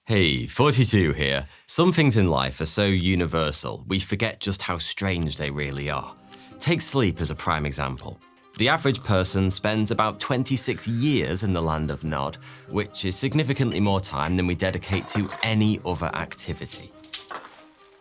Hey, 42 here. Some things in life are so universal, we forget just how strange they really are. Take sleep as a prime example. The average person spends about 26 years in the land of Nod, which is significantly more time than we dedicate to any other activity.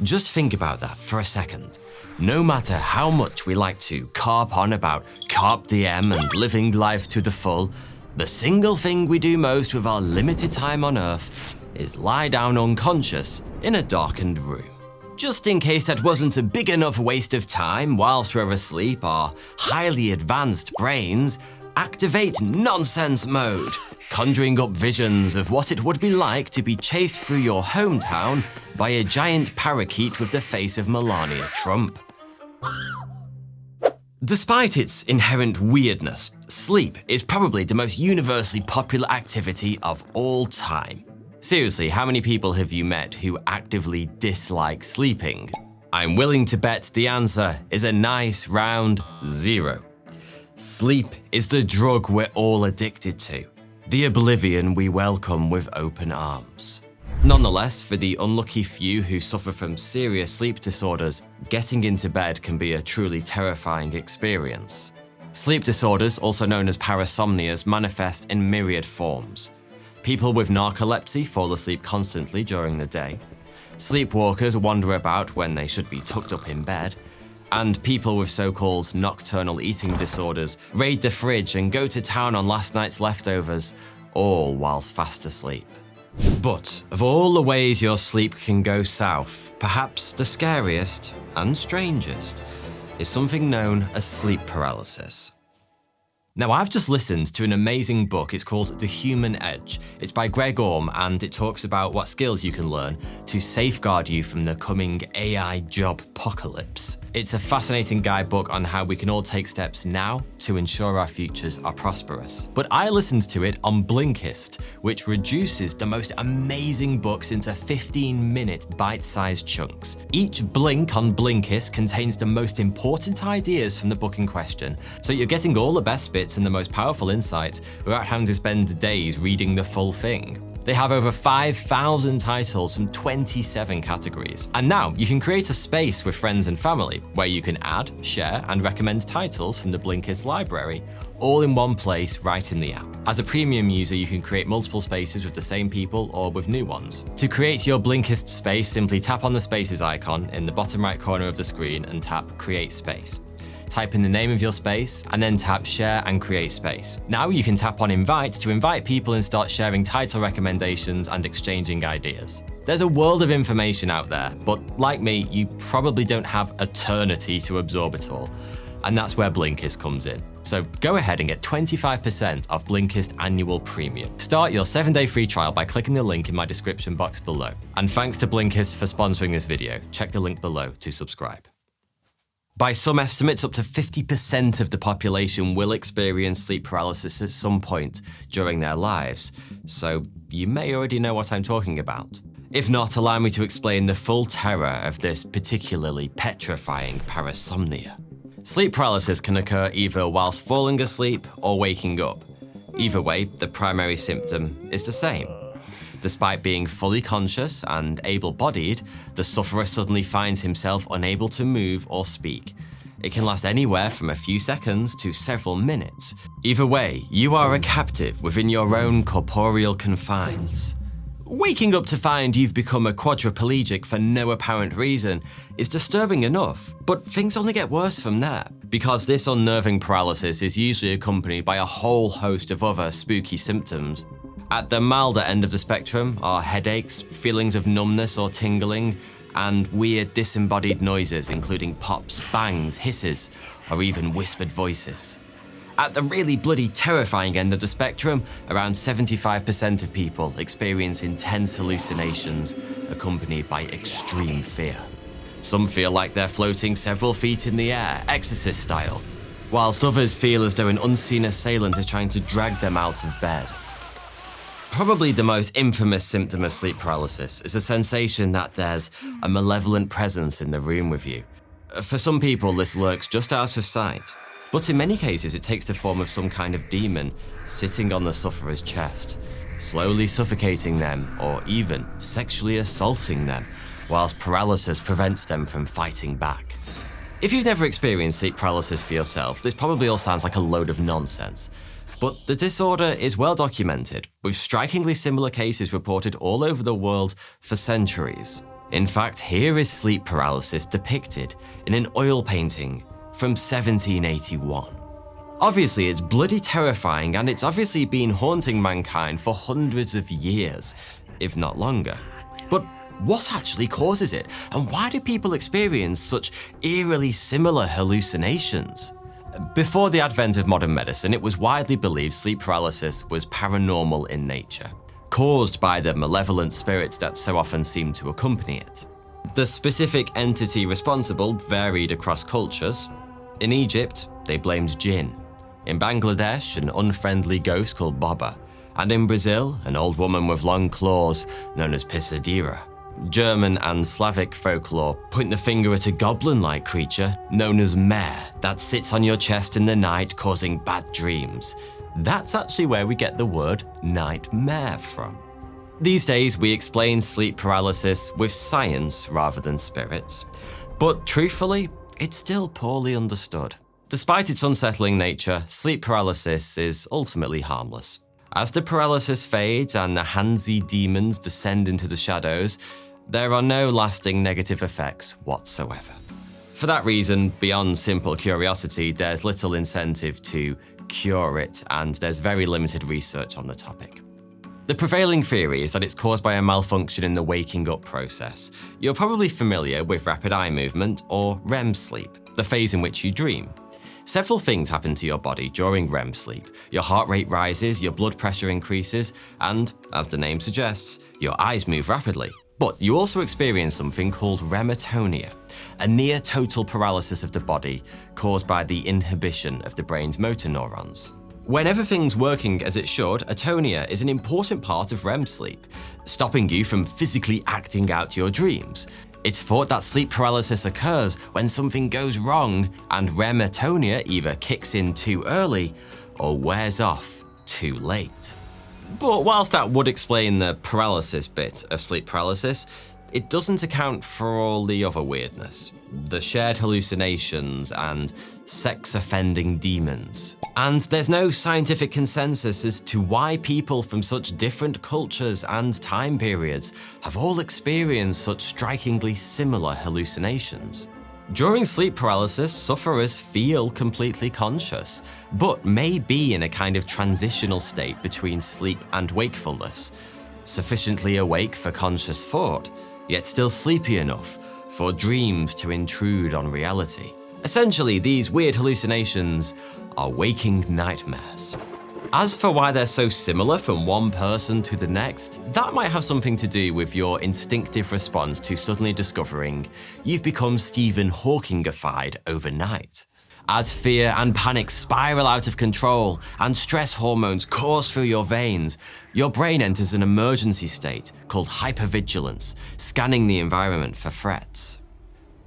Just think about that for a second. No matter how much we like to carp on about carpe diem and living life to the full, the single thing we do most with our limited time on Earth is lie down unconscious in a darkened room. Just in case that wasn't a big enough waste of time whilst we're asleep, our highly advanced brains activate nonsense mode, conjuring up visions of what it would be like to be chased through your hometown by a giant parakeet with the face of Melania Trump. Despite its inherent weirdness, sleep is probably the most universally popular activity of all time. Seriously, how many people have you met who actively dislike sleeping? I'm willing to bet the answer is a nice round 0. Sleep is the drug we're all addicted to, the oblivion we welcome with open arms. Nonetheless, for the unlucky few who suffer from serious sleep disorders, getting into bed can be a truly terrifying experience. Sleep disorders, also known as parasomnias, manifest in myriad forms. People with narcolepsy fall asleep constantly during the day. Sleepwalkers wander about when they should be tucked up in bed. And people with so-called nocturnal eating disorders raid the fridge and go to town on last night's leftovers, all whilst fast asleep. But of all the ways your sleep can go south, perhaps the scariest and strangest is something known as sleep paralysis. Now, I've just listened to an amazing book. It's called The Human Edge. It's by Greg Orme, and it talks about what skills you can learn to safeguard you from the coming AI job apocalypse. It's a fascinating guidebook on how we can all take steps now to ensure our futures are prosperous. But I listened to it on Blinkist, which reduces the most amazing books into 15-minute bite-sized chunks. Each blink on Blinkist contains the most important ideas from the book in question, so you're getting all the best bits and the most powerful insights without having to spend days reading the full thing. They have over 5,000 titles from 27 categories. And now you can create a space with friends and family where you can add, share, and recommend titles from the Blinkist library, all in one place right in the app. As a premium user, you can create multiple spaces with the same people or with new ones. To create your Blinkist space, simply tap on the spaces icon in the bottom right corner of the screen and tap Create Space. Type in the name of your space, and then tap Share and Create Space. Now you can tap on Invite to invite people and start sharing title recommendations and exchanging ideas. There's a world of information out there, but like me, you probably don't have eternity to absorb it all. And that's where Blinkist comes in. So go ahead and get 25% off Blinkist annual premium. Start your 7-day free trial by clicking the link in my description box below. And thanks to Blinkist for sponsoring this video. Check the link below to subscribe. By some estimates, up to 50% of the population will experience sleep paralysis at some point during their lives, so you may already know what I'm talking about. If not, allow me to explain the full terror of this particularly petrifying parasomnia. Sleep paralysis can occur either whilst falling asleep or waking up. Either way, the primary symptom is the same. Despite being fully conscious and able-bodied, the sufferer suddenly finds himself unable to move or speak. It can last anywhere from a few seconds to several minutes. Either way, you are a captive within your own corporeal confines. Waking up to find you've become a quadriplegic for no apparent reason is disturbing enough, but things only get worse from there, because this unnerving paralysis is usually accompanied by a whole host of other spooky symptoms. At the milder end of the spectrum are headaches, feelings of numbness or tingling, and weird disembodied noises including pops, bangs, hisses, or even whispered voices. At the really bloody terrifying end of the spectrum, around 75% of people experience intense hallucinations accompanied by extreme fear. Some feel like they're floating several feet in the air, Exorcist style, whilst others feel as though an unseen assailant is trying to drag them out of bed. Probably the most infamous symptom of sleep paralysis is a sensation that there's a malevolent presence in the room with you. For some people, this lurks just out of sight, but in many cases it takes the form of some kind of demon sitting on the sufferer's chest. slowly suffocating them or even sexually assaulting them, whilst paralysis prevents them from fighting back. If you've never experienced sleep paralysis for yourself, this probably all sounds like a load of nonsense. But the disorder is well documented, with strikingly similar cases reported all over the world for centuries. In fact, here is sleep paralysis depicted in an oil painting from 1781. Obviously, it's bloody terrifying, and it's obviously been haunting mankind for hundreds of years, if not longer. But what actually causes it, and why do people experience such eerily similar hallucinations? Before the advent of modern medicine, it was widely believed sleep paralysis was paranormal in nature, caused by the malevolent spirits that so often seem to accompany it. The specific entity responsible varied across cultures. In Egypt, they blamed jinn. In Bangladesh, an unfriendly ghost called Baba. And in Brazil, an old woman with long claws known as Pisadira. German and Slavic folklore point the finger at a goblin-like creature known as mare that sits on your chest in the night causing bad dreams. That's actually where we get the word nightmare from. These days, we explain sleep paralysis with science rather than spirits, but truthfully, it's still poorly understood. Despite its unsettling nature, sleep paralysis is ultimately harmless. As the paralysis fades and the Hansi demons descend into the shadows, there are no lasting negative effects whatsoever. For that reason, beyond simple curiosity, there's little incentive to cure it, and there's very limited research on the topic. The prevailing theory is that it's caused by a malfunction in the waking up process. You're probably familiar with rapid eye movement or REM sleep, the phase in which you dream. Several things happen to your body during REM sleep. Your heart rate rises, your blood pressure increases, and, as the name suggests, your eyes move rapidly. But you also experience something called rematonia, a near-total paralysis of the body caused by the inhibition of the brain's motor neurons. When everything's working as it should, atonia is an important part of REM sleep, stopping you from physically acting out your dreams. It's thought that sleep paralysis occurs when something goes wrong and REM atonia either kicks in too early or wears off too late. But whilst that would explain the paralysis bit of sleep paralysis, it doesn't account for all the other weirdness, the shared hallucinations and sex-offending demons. And there's no scientific consensus as to why people from such different cultures and time periods have all experienced such strikingly similar hallucinations. During sleep paralysis, sufferers feel completely conscious, but may be in a kind of transitional state between sleep and wakefulness, sufficiently awake for conscious thought, yet still sleepy enough for dreams to intrude on reality. Essentially, these weird hallucinations are waking nightmares. As for why they're so similar from one person to the next, that might have something to do with your instinctive response to suddenly discovering you've become Stephen Hawkingified overnight. As fear and panic spiral out of control and stress hormones course through your veins, your brain enters an emergency state called hypervigilance, scanning the environment for threats.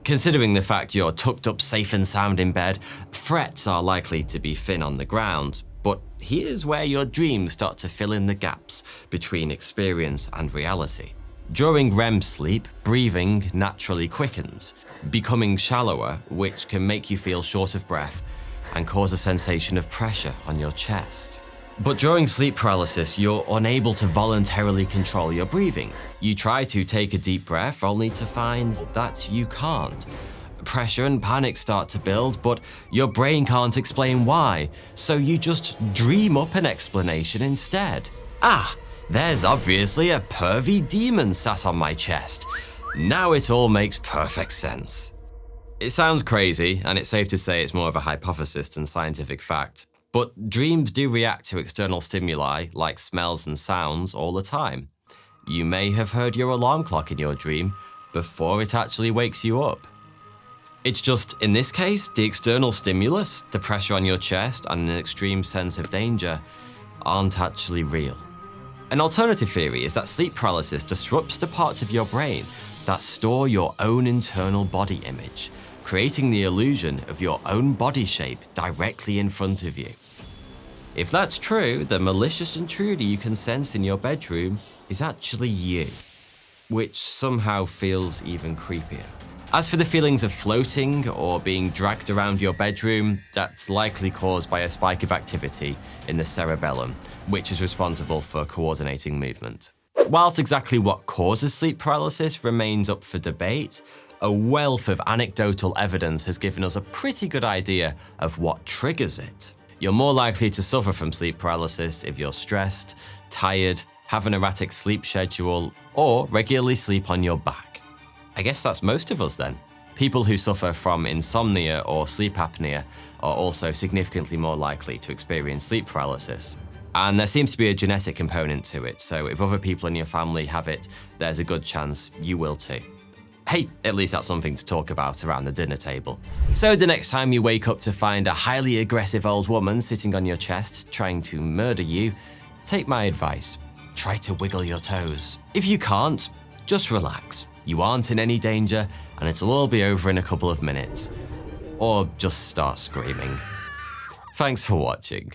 Considering the fact you're tucked up safe and sound in bed, threats are likely to be thin on the ground. But here's where your dreams start to fill in the gaps between experience and reality. During REM sleep, breathing naturally quickens, becoming shallower, which can make you feel short of breath and cause a sensation of pressure on your chest. But during sleep paralysis, you're unable to voluntarily control your breathing. You try to take a deep breath only to find that you can't. Pressure and panic start to build, but your brain can't explain why, so you just dream up an explanation instead. Ah, there's obviously a pervy demon sat on my chest. Now it all makes perfect sense. It sounds crazy, and it's safe to say it's more of a hypothesis than scientific fact, but dreams do react to external stimuli like smells and sounds all the time. You may have heard your alarm clock in your dream before it actually wakes you up. It's just, in this case, the external stimulus, the pressure on your chest, and an extreme sense of danger aren't actually real. An alternative theory is that sleep paralysis disrupts the parts of your brain that store your own internal body image, creating the illusion of your own body shape directly in front of you. If that's true, the malicious intruder you can sense in your bedroom is actually you, which somehow feels even creepier. As for the feelings of floating or being dragged around your bedroom, that's likely caused by a spike of activity in the cerebellum, which is responsible for coordinating movement. Whilst exactly what causes sleep paralysis remains up for debate, a wealth of anecdotal evidence has given us a pretty good idea of what triggers it. You're more likely to suffer from sleep paralysis if you're stressed, tired, have an erratic sleep schedule, or regularly sleep on your back. I guess that's most of us then. People who suffer from insomnia or sleep apnea are also significantly more likely to experience sleep paralysis. And there seems to be a genetic component to it, so if other people in your family have it, there's a good chance you will too. Hey, at least that's something to talk about around the dinner table. So the next time you wake up to find a highly aggressive old woman sitting on your chest trying to murder you, take my advice. Try to wiggle your toes. If you can't, just relax. You aren't in any danger, and it'll all be over in a couple of minutes. Or just start screaming. Thanks for watching.